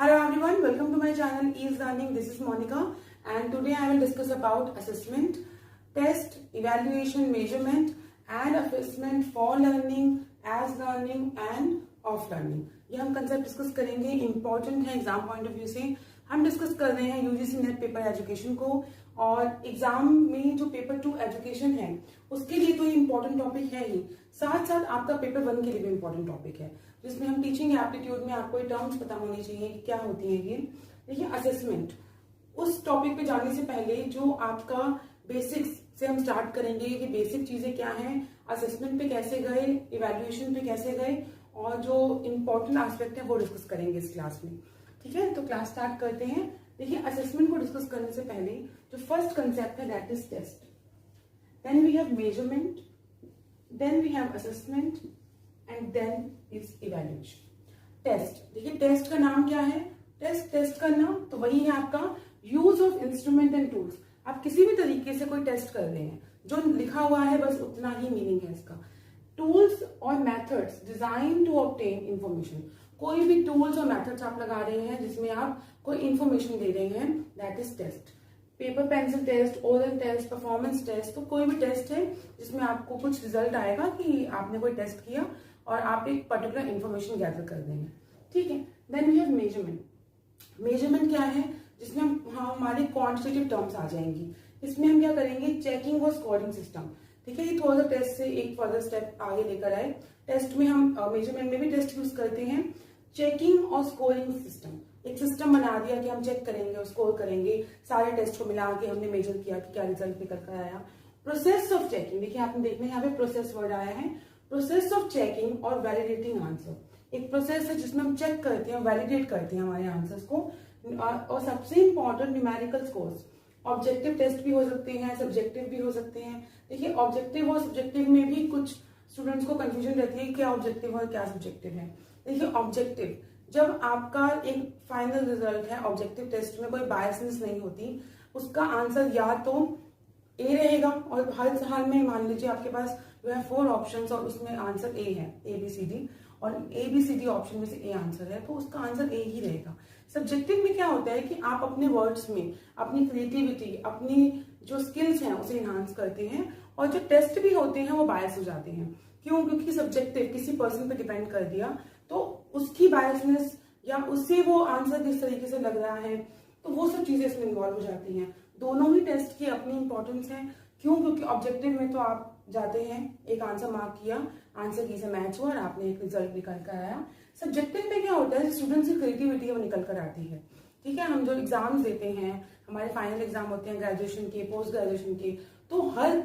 Hello everyone, welcome to my channel Ease Learning. This is Monica and today I will discuss about assessment, test, evaluation, measurement and assessment for learning, as learning and off learning. ये हम concept discuss करेंगे, important है exam point of view से। हम discuss कर रहे हैं UGC net paper education को और एग्जाम में जो पेपर 2 एजुकेशन है उसके लिए तो ये इंपॉर्टेंट टॉपिक है ही, साथ साथ आपका पेपर 1 के लिए भी इंपॉर्टेंट टॉपिक है, जिसमें हम टीचिंग एप्टीट्यूड में आपको ये टर्म्स पता होनी चाहिए कि क्या होती है ये। देखिए असेसमेंट, उस टॉपिक पे जाने से पहले जो आपका बेसिक्स से हम स्टार्ट करेंगे कि बेसिक चीजें क्या हैं, असेसमेंट पे कैसे गए, इवैल्यूएशन पे कैसे गए और जो इम्पोर्टेंट एस्पेक्ट है वो डिस्कस करेंगे इस क्लास में। ठीक है, तो क्लास स्टार्ट करते हैं। देखिए असेसमेंट को डिस्कस करने से पहले जो फर्स्ट कंसेप्ट है that is test, then we have measurement, then we have assessment and then is evaluation. Test, देखिए टेस्ट का नाम क्या है, टेस्ट का नाम तो वही है आपका use of instrument and tools. आप किसी भी तरीके से कोई टेस्ट कर रहे हैं, जो लिखा हुआ है बस उतना ही मीनिंग है इसका। टूल्स और methods design to obtain information, कोई भी टूल्स और मेथड्स आप लगा रहे हैं जिसमें आप कोई इंफॉर्मेशन दे रहे हैं, that is test. Paper pencil test, oral test, performance test, तो कोई भी टेस्ट है जिसमें आपको कुछ रिजल्ट आएगा कि आपने कोई टेस्ट किया और आप एक पर्टिकुलर इंफॉर्मेशन गैदर कर देंगे। ठीक है, then we have measurement. Measurement क्या है, जिसमें हमारी क्वांटिटेटिव टर्म्स आ जाएंगी। इसमें हम क्या करेंगे, चेकिंग और स्कोरिंग सिस्टम। ठीक है, ये थोड़ा सा टेस्ट से एक फर्दर स्टेप आगे लेकर आए। टेस्ट में हम मेजरमेंट में भी टेस्ट यूज करते हैं, चेकिंग और स्कोरिंग सिस्टम। एक सिस्टम बना दिया कि हम चेक करेंगे और स्कोर करेंगे, सारे टेस्ट को मिला के हमने मेजर किया कि क्या रिजल्ट निकल कर आया। प्रोसेस ऑफ चेकिंग, देखिए आपने देखना यहाँ पे प्रोसेस वर्ड आया है, प्रोसेस ऑफ चेकिंग और वैलिडेटिंग आंसर। एक प्रोसेस है जिसमें हम चेक करते हैं, वैलिडेट करते हैं हमारे आंसर्स को। और सबसे important numerical scores. Objective test भी हो सकते हैं, सब्जेक्टिव भी हो सकते हैं। देखिए ऑब्जेक्टिव और सब्जेक्टिव में भी कुछ स्टूडेंट्स को कंफ्यूजन रहती है क्या ऑब्जेक्टिव और क्या सब्जेक्टिव है। देखिए ऑब्जेक्टिव, जब आपका एक फाइनल रिजल्ट है ऑब्जेक्टिव टेस्ट में, कोई बायसनेस नहीं होती, उसका आंसर या तो ए रहेगा और हर हाल में मान लीजिए आपके पास जो है 4 ऑप्शंस और उसमें आंसर ए है, ABCD, और ABCD ऑप्शन में से ए आंसर है तो उसका आंसर ए ही रहेगा। सब्जेक्टिव में क्या होता है कि आप अपने वर्ड्स में अपनी क्रिएटिविटी, अपनी जो स्किल्स हैं उसे इन्हांस करते हैं, और जो टेस्ट भी होते हैं वो बायस हो जाते हैं। क्यों? क्योंकि सब्जेक्टिव किसी पर्सन पे डिपेंड कर दिया तो उसकी बायसनेस या उससे वो आंसर किस तरीके से लग रहा है, तो वो सब चीजें इसमें इन्वॉल्व हो जाती हैं। दोनों ही टेस्ट की अपनी इंपॉर्टेंस है। क्यों? क्योंकि ऑब्जेक्टिव में तो आप जाते हैं, एक आंसर मार्क किया, आंसर की से मैच हुआ और आपने एक रिजल्ट निकल कर आया। सब्जेक्टिव में क्या होता है, स्टूडेंट्स की क्रिएटिविटी है वो निकल कर आती है। ठीक है, हम जो एग्जाम्स देते हैं, हमारे फाइनल एग्जाम होते हैं ग्रेजुएशन के, पोस्ट ग्रेजुएशन के, तो हर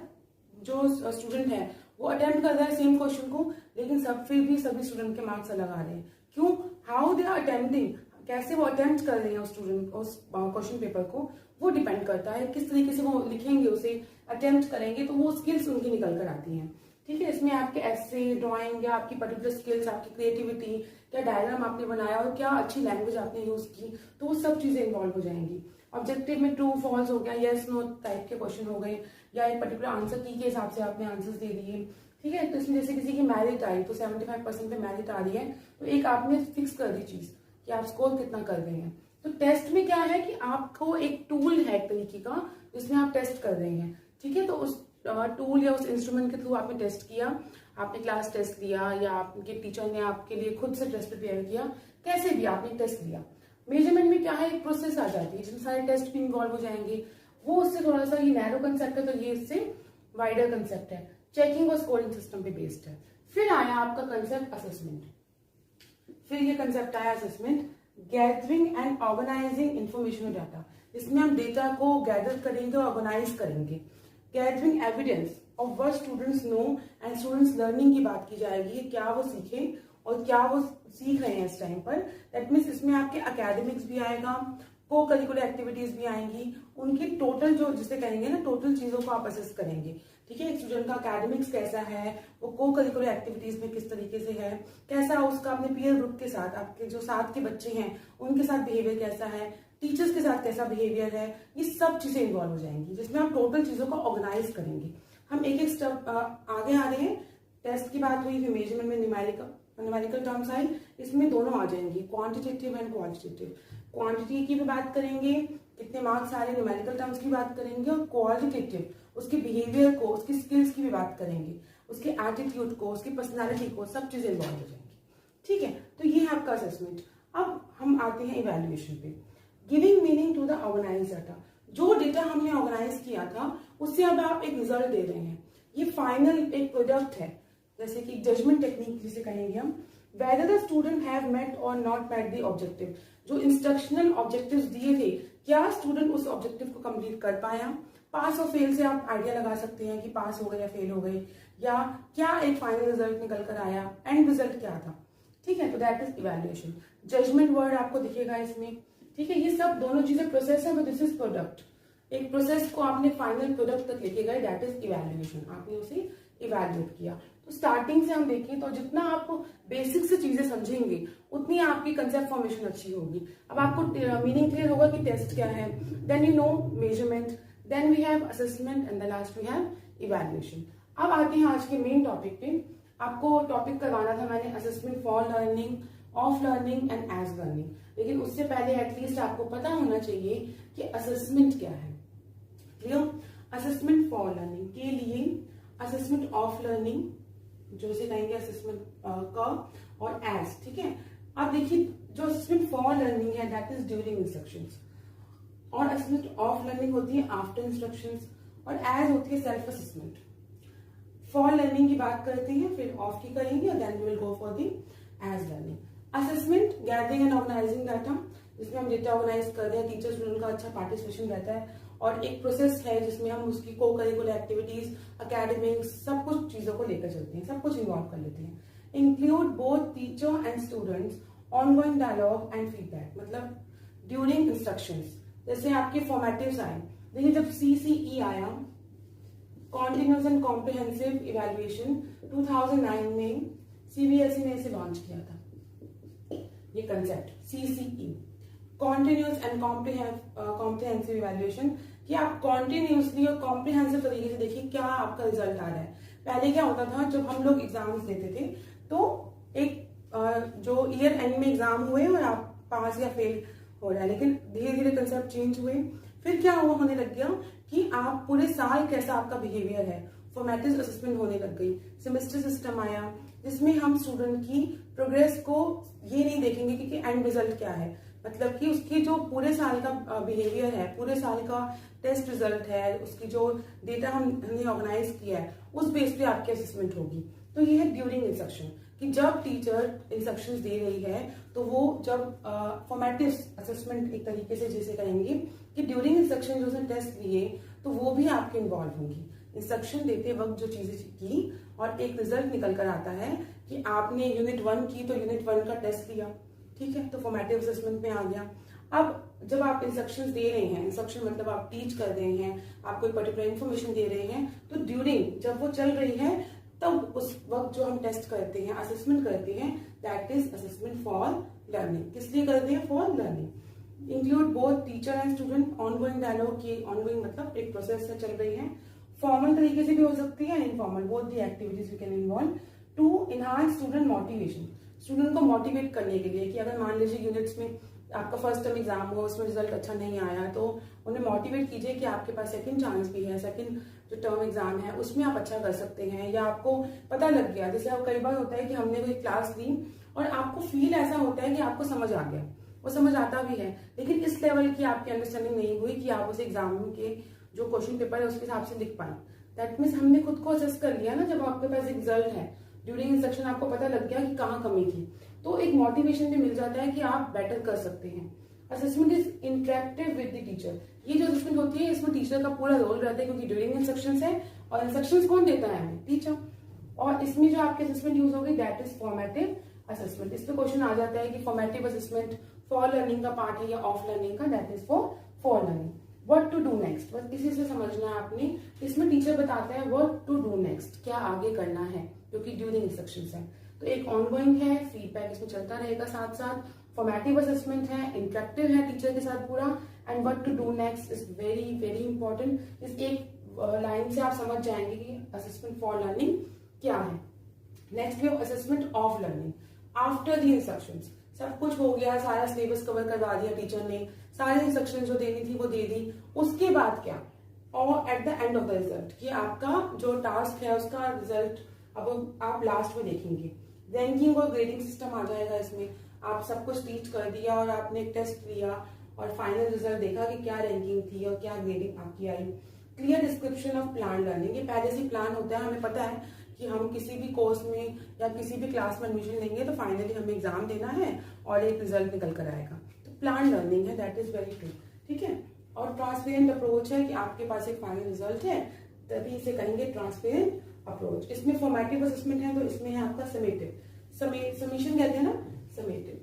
जो स्टूडेंट है वो अटेम्प्ट कर रहा है सेम क्वेश्चन को, लेकिन सब फिर भी सभी स्टूडेंट के मार्क्स अलग आ रहे हैं। क्यों? हाउ दे आर अटेम्प्टिंग, कैसे वो अटेम्प्ट कर रहे हैं उस स्टूडेंट उस क्वेश्चन पेपर को, वो डिपेंड करता है। किस तरीके से वो लिखेंगे, उसे अटेम्प्ट करेंगे, तो वो स्किल्स उनकी निकल कर आती हैं। ठीक है, इसमें आपके एसे, ड्राइंग या आपकी पर्टिकुलर स्किल्स, आपकी क्रिएटिविटी, क्या डायग्राम आपने बनाया और क्या अच्छी लैंग्वेज आपने यूज की, तो वो सब चीजें इन्वॉल्व हो जाएंगी। ऑब्जेक्टिव में ट्रू फॉल्स हो गया, यस नो टाइप के क्वेश्चन हो गए, या एक पर्टिकुलर आंसर की के हिसाब से आपने आंसर्स दे दिए। ठीक है, तो इसमें जैसे किसी की मेरिट आई तो 75% पे मेरिट आ रही है, तो एक आपने फिक्स कर दी चीज कि आप स्कोर कितना कर रहे हैं। तो टेस्ट में क्या है कि आपको एक टूल है एक तरीके का जिसमें आप टेस्ट कर रहे हैं। ठीक है, तो उस टूल या उस इंस्ट्रूमेंट के थ्रू आपने टेस्ट किया, आपने क्लास टेस्ट लिया या आपके टीचर ने आपके लिए खुद से टेस्ट प्रिपेयर किया, कैसे भी आपने टेस्ट लिया। मेजरमेंट में क्या है, एक प्रोसेस आ जाती है जिसमें सारे टेस्ट भी इन्वॉल्व हो जाएंगे। वो उससे थोड़ा सा ये नैरो कंसेप्ट है, तो ये इससे वाइडर कंसेप्ट है, चेकिंग और स्कोरिंग सिस्टम पे बेस्ड है। फिर आया आपका कंसेप्ट असेसमेंट। फिर ये कंसेप्ट आया assessment, gathering and organising information और डाटा। इसमें हम डेटा को गैदर करेंगे, ऑर्गेनाइज करेंगे। Gathering evidence of what students know and students learning की बात की जाएगी, क्या वो सीखे और क्या वो सीख रहे हैं इस टाइम पर। दैट मीन्स इसमें आपके एकेडमिक्स भी आएगा, को करिकुलर एक्टिविटीज भी आएंगी, उनकी टोटल जो जिसे कहेंगे ना टोटल चीजों को आप असेस करेंगे। ठीक है, एक स्टूडेंट का एकेडमिक्स कैसा है, वो को करिकुलर एक्टिविटीज में किस तरीके से है, कैसा उसका अपने पीयर ग्रुप के साथ, आपके जो साथ के बच्चे हैं उनके साथ बिहेवियर कैसा है, टीचर्स के साथ कैसा बिहेवियर है, ये सब चीजें इन्वॉल्व हो जाएंगी जिसमें आप टोटल चीजों को ऑर्गेनाइज करेंगे। हम एक एक स्टेप आगे आ रहे हैं। टेस्ट की बात हुई, फिर मेजरमेंट में न्यूमेरिकल न्यूमेरिकल टर्म्स आई, इसमें दोनों आ जाएंगी, क्वांटिटेटिव एंड क्वालिटेटिव। क्वांटिटी की भी बात करेंगे, कितने मार्क्स आ रहे, न्यूमेरिकल टर्म्स की बात करेंगे, और क्वालिटेटिव उसके बिहेवियर को, उसकी स्किल्स की भी बात करेंगे, उसके एटीट्यूड को, उसकी पर्सनालिटी को, सब चीजें इन्वॉल्व हो जाएंगी। ठीक है, तो ये है आपका असेसमेंट। अब हम आते हैं इवैल्यूएशन पे। Giving meaning to the organise data, जो डेटा हमने ऑर्गेनाइज किया था उससे अब आप एक रिजल्ट दे रहे हैं, ये फाइनल एक प्रोडक्ट है, जैसे कि जजमेंट टेक्निक जिसे कहेंगे हम। Whether the student have met और नॉट मेट द ऑब्जेक्टिव, जो इंस्ट्रक्शनल ऑब्जेक्टिव्स दिए थे, क्या स्टूडेंट उस ऑब्जेक्टिव को कंप्लीट कर पाया। पास और फेल से आप आइडिया लगा सकते हैं कि पास हो गए या फेल हो गए, या क्या एक फाइनल रिजल्ट निकल कर आया, एंड रिजल्ट क्या था। ठीक है, तो that is evaluation. Judgement word आपको दिखेगा इसमें। ठीक है, ये सब दोनों चीजें प्रोसेस है, बट दिस इज प्रोडक्ट। एक प्रोसेस को आपने फाइनल प्रोडक्ट तक लेके गए, दैट इज इवैल्यूएशन, आपने उसे इवैल्यूएट किया। तो स्टार्टिंग से हम देखें तो जितना आप बेसिक से चीजें समझेंगे उतनी आपकी कंसेप्ट फॉर्मेशन अच्छी होगी। अब आपको मीनिंग क्लियर होगा कि टेस्ट क्या है, then you know measurement, then we have assessment, and the last we have evaluation. अब आते हैं आज के मेन टॉपिक पे। आपको टॉपिक करवाना था मैंने assessment for learning, of learning and as learning, लेकिन उससे पहले एटलीस्ट आपको पता होना चाहिए कि असेसमेंट क्या है। क्लियर? असेसमेंट फॉर लर्निंग के लिए असेसमेंट ऑफ लर्निंग, जो इसे कहेंगे असेसमेंट कर्व, और एज। ठीक है, अब देखिए जो असेसमेंट फॉर लर्निंग है दैट इज ड्यूरिंग इंस्ट्रक्शंस, और असेसमेंट ऑफ लर्निंग होती है आफ्टर इंस्ट्रक्शंस, और एज होती है सेल्फ असेसमेंट। फॉर लर्निंग की बात करते हैं, फिर ऑफ की करेंगे, और then we will go for the as learning. Assessment, gathering and organising data, जिसमें हम डेटा ऑर्गेनाइज करते हैं, टीचर स्टूडेंट का अच्छा पार्टिसिपेशन रहता है, और एक प्रोसेस है जिसमें हम उसकी को करिकुलर एक्टिविटीज, एकेडमिक्स, सब कुछ चीजों को लेकर चलते हैं, सब कुछ इन्वॉल्व कर लेते हैं। Include both teacher and students, ongoing dialogue and feedback, मतलब ड्यूरिंग इंस्ट्रक्शंस। जैसे आपके फॉर्मेटिव्स आए, देखिए जब CCE आया, कॉन्टिन्यूस एंड कॉम्प्रिहेंसिव इवैल्यूएशन, 2009 में CBSE ने इसे लॉन्च किया था, ये concept CCE, continuous and comprehensive evaluation, कि आप कॉन्टिन्यूसली और कॉम्प्रिहेंसिव तरीके से देखिए क्या आपका रिजल्ट आ रहा है। पहले क्या होता था, जब हम लोग एग्जाम्स देते थे तो एक जो ईयर एंड में एग्जाम हुए और आप पास या फेल हो रहा है, लेकिन धीरे धीरे कंसेप्ट चेंज हुए। फिर क्या हुआ, होने लग गया कि आप पूरे साल कैसा आपका बिहेवियर है, फॉर्मेटिव असेसमेंट होने लग गई। सेमेस्टर सिस्टम आया जिसमें हम स्टूडेंट की प्रोग्रेस को ये नहीं देखेंगे कि एंड रिजल्ट क्या है, मतलब कि उसकी जो पूरे साल का बिहेवियर है, पूरे साल का टेस्ट रिजल्ट है, उसकी जो डेटा हमने ऑर्गेनाइज किया है, उस बेस पे आपकी असेसमेंट होगी। तो ये है ड्यूरिंग इंस्ट्रक्शन, कि जब टीचर इंस्ट्रक्शंस दे रही है तो वो जब फॉर्मेटिव असेसमेंट एक तरीके से जैसे कहेंगे कि ड्यूरिंग इंस्ट्रक्शन जो उसने टेस्ट लिए तो वो भी आपके इन्वॉल्व होंगी। इंस्ट्रक्शन देते वक्त जो चीजें की और एक रिजल्ट निकल कर आता है कि आपने यूनिट 1 की तो यूनिट 1 का टेस्ट लिया, ठीक है, तो फॉर्मेटिव असेसमेंट में आ गया। अब जब आप इंस्ट्रक्शंस दे रहे हैं, इंस्ट्रक्शन मतलब आप टीच कर रहे हैं, आपको एक पर्टिकुलर इन्फॉर्मेशन दे रहे हैं, तो ड्यूरिंग जब वो चल रही है तब उस वक्त जो हम टेस्ट करते हैं, असेसमेंट करते हैं, that is assessment for learning. किस लिए करते हैं? For learning. Include both teacher and student, ongoing dialogue की, ऑनगोइंग मतलब एक प्रोसेस से चल रही है, फॉर्मल तरीके से भी हो सकती है, informal, both the activities you can involve to enhance student motivation, student को मोटिवेट करने के लिए कि अगर मान लीजिए यूनिट्स में आपका फर्स्ट टर्म एग्जाम हो, उसमें रिजल्ट अच्छा नहीं आया, तो उन्हें मोटिवेट कीजिए कि आपके पास सेकंड चांस भी है, सेकंड जो टर्म एग्जाम है उसमें आप अच्छा कर सकते हैं, या आपको पता लग गया, जैसे अब कई बार होता है कि हमने कोई क्लास ली और आपको फील ऐसा होता है कि आपको समझ आ गया, वो समझ आता भी है, लेकिन इस लेवल की आपकी अंडरस्टैंडिंग नहीं हुई कि आप उस एग्जाम के जो क्वेश्चन पेपर है उसके हिसाब से लिख पाए। दैट मीन्स हमने खुद को असेस कर लिया ना, जब आपके पास एक रिजल्ट है, ड्यूरिंग इंस्ट्रक्शन आपको पता लग गया कि कहाँ कमी थी, तो एक मोटिवेशन भी मिल जाता है कि आप बेटर कर सकते हैं। Assessment is interactive with the teacher, ये जो असेसमेंट होती है इसमें टीचर का पूरा रोल रहता है, क्योंकि ड्यूरिंग इंस्ट्रक्शंस है और इंस्ट्रक्शंस कौन देता है? हमें, टीचर। और इसमें जो आपके असेसमेंट यूज होगी दैट इज फॉर्मेटिव असेसमेंट। इस पे क्वेश्चन आ जाता है कि फॉर्मेटिव असेसमेंट फॉर लर्निंग का पार्ट है या ऑफ लर्निंग का, that is for learning. What to do next, बस इसी से समझना है आपने। इसमें टीचर बताता है व्हाट टू डू नेक्स्ट, क्या आगे करना है, क्योंकि ड्यूरिंग इंस्ट्रक्शंस है। तो एक ऑनगोइंग है, फीडबैक इसमें चलता रहेगा साथ साथ, फॉर्मेटिव असेसमेंट है, इंटरेक्टिव है टीचर के साथ पूरा, and what to do next is very very important. इस एक लाइन से आप समझ जाएंगे कि असेसमेंट फॉर लर्निंग क्या है। Next way assessment of learning, after the instructions. सब कुछ हो गया, सारा सिलेबस कवर करवा दिया टीचर ने, सारे इंस्ट्रक्शन जो देनी थी वो दे दी, उसके बाद क्या, और at the end of the result कि आपका जो टास्क है उसका रिजल्ट अब आप लास्ट में देखेंगे। रैंकिंग और ग्रेडिंग सिस्टम आ जाएगा इसमें। आप सब कुछ टीच कर दिया और आपने एक टेस्ट लिया और फाइनल रिजल्ट देखा कि क्या रैंकिंग थी और क्या ग्रेडिंग आपकी आई। Clear description of plan learning, ये पहले से प्लान होता है, हमें पता है कि हम किसी भी कोर्स में या किसी भी क्लास में एडमिशन लेंगे तो फाइनली हमें एग्जाम देना है और एक रिजल्ट निकल कर आएगा। तो प्लान लर्निंग है, दैट इज वेरी ट्रू, ठीक है। और ट्रांसपेरेंट अप्रोच है कि आपके पास एक फाइनल रिजल्ट है, तभी इसे कहेंगे ट्रांसपेरेंट अप्रोच। इसमें फॉर्मेटिव असेसमेंट है, तो इसमें है आपका समेटिव, समीशन कहते हैं ना, समेटिव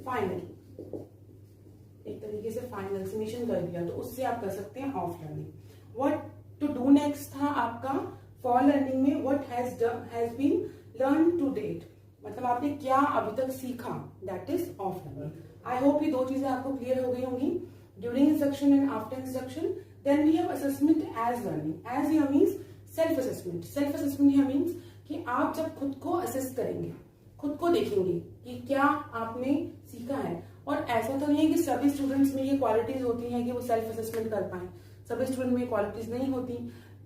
फाइनल, एक तरीके से फाइनल समीशन कर दिया, तो उससे आप कर सकते हैं of learning. What to do next था आपका फॉर लर्निंग में, what has been learn to date, मतलब आपने क्या अभी तक सीखा, that is of learning. I hope ये दो चीजें आपको क्लियर हो गई होंगी, during instruction and after instruction. Then we have assessment as learning, as here means self assessment. Self assessment here means कि आप जब खुद को असेस करेंगे, खुद को देखेंगे कि क्या आपने सीखा है। और ऐसा तो नहीं है कि सभी स्टूडेंट्स में ये क्वालिटीज होती हैं कि वो सेल्फ असेसमेंट कर पाए, सभी स्टूडेंट में क्वालिटीज नहीं होती,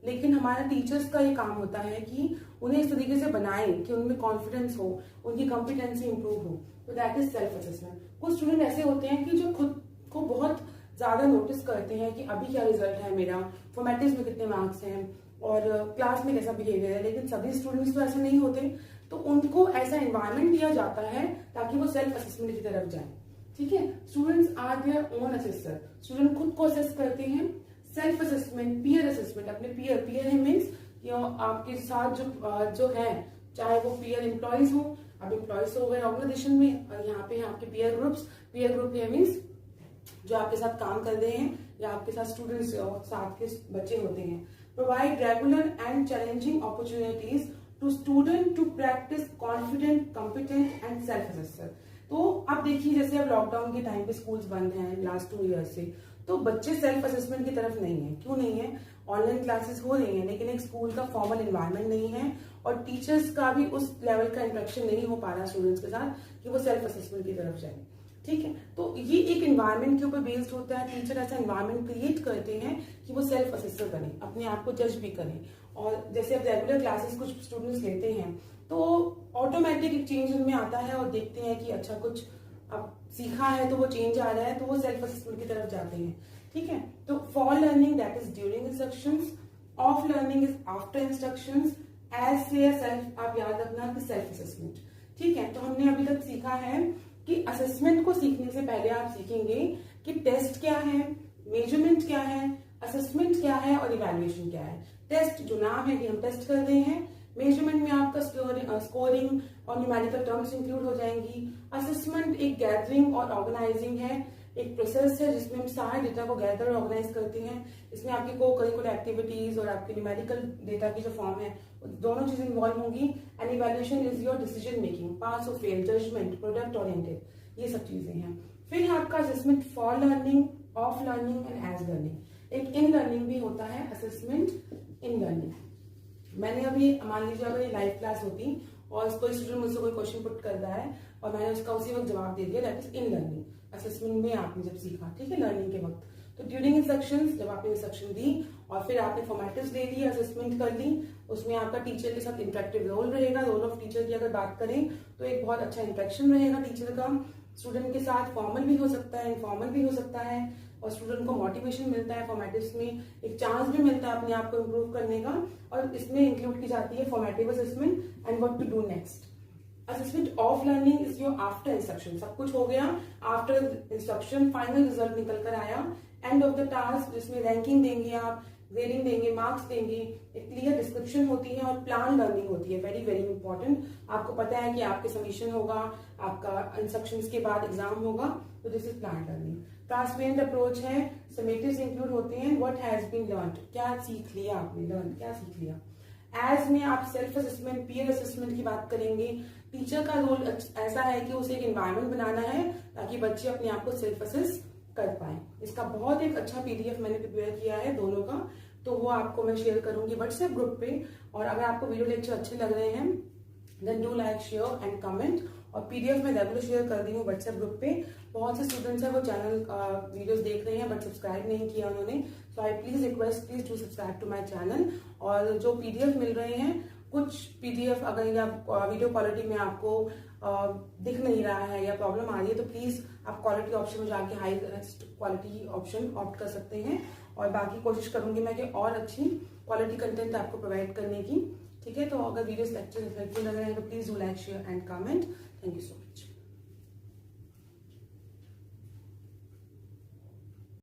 लेकिन हमारा टीचर्स का ये काम होता है कि उन्हें इस तरीके से बनाएं कि उनमें कॉन्फिडेंस हो, उनकी कॉम्पिटेंसी इंप्रूव हो, तो दैट इज सेल्फ असेसमेंट। कुछ स्टूडेंट ऐसे होते हैं कि जो खुद को बहुत ज्यादा नोटिस करते हैं कि अभी क्या रिजल्ट है मेरा, फॉर्मेटिव्स में कितने मार्क्स हैं और क्लास में कैसा बिहेवियर है, लेकिन सभी स्टूडेंट्स तो ऐसे नहीं होते, तो उनको ऐसा एनवायरमेंट दिया जाता है ताकि वो सेल्फ असेसमेंट की तरफ जाए, ठीक है। Students are their own assessor, student खुद को असेस करते हैं। सेल्फ असेसमेंट, पीयर असेसमेंट, अपने पीयर है मीन्स आपके साथ जो है, चाहे वो पीयर एम्प्लॉयज हो, अब एम्प्लॉयज हो गए ऑर्गेनाइजेशन में, और यहाँ पे आपके पीयर ग्रुप्स, पीयर ग्रुप है मीन्स जो आपके साथ काम कर रहे हैं या आपके साथ स्टूडेंट्स साथ के बच्चे होते हैं। Provide regular and challenging opportunities to student to practise confident, competent and self assessor. तो अब देखिए, जैसे अब लॉकडाउन के टाइम पे स्कूल्स बंद हैं लास्ट 2 ईयर्स से, तो बच्चे सेल्फ असेसमेंट की तरफ नहीं है। क्यों नहीं है? ऑनलाइन क्लासेस हो रही हैं, लेकिन एक स्कूल का फॉर्मल एनवायरनमेंट नहीं है और टीचर्स का भी उस लेवल का इंटरेक्शन नहीं हो पा रहा स्टूडेंट्स के साथ कि वो सेल्फ असेसमेंट की तरफ जाए, ठीक है। तो ये एक एनवायरनमेंट के ऊपर बेस्ड होता है, टीचर ऐसा एनवायरनमेंट क्रिएट करते हैं कि वो सेल्फ असेसर करें, अपने आप को जज भी करें। और जैसे अब रेगुलर क्लासेस कुछ स्टूडेंट्स लेते हैं तो ऑटोमेटिक एक चेंज उनमें आता है और देखते हैं कि अच्छा कुछ अब सीखा है तो वो चेंज आ रहा है, तो वो सेल्फ असेसमेंट की तरफ जाते हैं, ठीक है। तो for learning that is during instructions, of learning is after instructions, as से सेल्फ, आप याद रखना कि सेल्फ असेसमेंट, ठीक है। तो हमने अभी तक सीखा है कि असेसमेंट को सीखने से पहले आप सीखेंगे कि टेस्ट क्या है, मेजरमेंट क्या है, असेसमेंट क्या है और इवैल्यूएशन क्या है। टेस्ट जो नाम है कि हम टेस्ट कर रहे हैं, मेजरमेंट में आपका स्कोरिंग और न्यूमेरिकल टर्म्स इंक्लूड हो जाएंगी। असेसमेंट एक गैदरिंग और ऑर्गेनाइजिंग है, एक प्रोसेस है जिसमें हम सारे डेटा को गैदर और ऑर्गेनाइज करते हैं। इसमें आपकी को करिकुलर एक्टिविटीज और आपके न्यूमेरिकल डेटा की जो फॉर्म है दोनों चीजें इन्वॉल्व होंगी। And evaluation is your decision making, pass और फेल, जजमेंट, प्रोडक्ट ओरिएंटेड, ये सब चीजें हैं। फिर आपका assessment for learning, of learning and as learning. एक इन लर्निंग भी होता है असेसमेंट इन लर्निंग। मैंने अभी मान लीजिए अगर ये लाइव क्लास होती और कोई स्टूडेंट मुझसे कोई क्वेश्चन पुट कर रहा है और मैंने उसका उसी वक्त जवाब दे दिया, that is in learning. Assessment में आपने जब सीखा, ठीक है, लर्निंग के वक्त। तो ड्यूरिंग इंस्ट्रक्शंस, जब आपने इंस्ट्रक्शन दी और फिर आपने फॉर्मेटिव्स ले ली, असेसमेंट कर ली, उसमें आपका टीचर के साथ इंटरेक्टिव रोल रहेगा। रोल ऑफ टीचर की अगर बात करें तो एक बहुत अच्छा इंटरेक्शन रहेगा टीचर का स्टूडेंट के साथ। फॉर्मल भी हो सकता है, इनफॉर्मल भी हो सकता है, और स्टूडेंट को मोटिवेशन मिलता है फॉर्मेटिव्स में, एक चांस भी मिलता है अपने आप को इम्प्रूव करने का। और इसमें इंक्लूड की जाती है formative assessment and what to do next. Assessment of learning is your after instruction, सब कुछ हो गया, आफ्टर इंस्ट्रक्शन फाइनल रिजल्ट निकल कर आया, एंड ऑफ द टास्क जिसमें रैंकिंग देंगे आप, ग्रेडिंग देंगे, मार्क्स देंगे, एक क्लियर डिस्क्रिप्शन होती है और प्लान लर्निंग होती है, वेरी वेरी इंपॉर्टेंट। आपको पता है कि आपके सबमिशन होगा, आपका इंस्ट्रक्शंस के बाद एग्जाम होगा, तो this is plan learning. Transparent approach है, समेटिव्स इंक्लूड होते हैं, व्हाट हैज बीन लर्न्ड, क्या सीख लिया आपने, लर्न क्या सीख लिया। एज में आप सेल्फ असेसमेंट, पीयर असेसमेंट की बात करेंगे। टीचर का रोल ऐसा है कि उसे एक एनवायरनमेंट बनाना है ताकि बच्चे अपने आप को सेल्फ असेस कर पाए। इसका बहुत एक अच्छा पीडीएफ मैंने प्रिपेयर किया है दोनों का, तो वो आपको मैं शेयर करूंगी व्हाट्सएप ग्रुप पे। और अगर आपको वीडियो लेक्चर अच्छे लग रहे हैं, then do like, share and comment. और पीडीएफ में रेगुलर शेयर कर दी हूँ व्हाट्सएप ग्रुप पे। बहुत से स्टूडेंट्स हैं वो चैनल वीडियोस देख रहे हैं बट सब्सक्राइब नहीं किया उन्होंने, so I please request, please do subscribe to my channel. और जो पीडीएफ मिल रहे हैं, कुछ पीडीएफ अगर या वीडियो क्वालिटी में आपको दिख नहीं रहा है या प्रॉब्लम आ रही है तो प्लीज आप क्वालिटी ऑप्शन में जाके हाईएस्ट क्वालिटी ऑप्शन ऑप्ट कर सकते हैं। और बाकी कोशिश करूंगी मैं कि और अच्छी क्वालिटी कंटेंट आपको प्रोवाइड करने की। ठीक है, तो अगर वीडियोस लेक्चर हेल्पफुल लग रहे हैं तो please do like, share and comment. Thank you so much.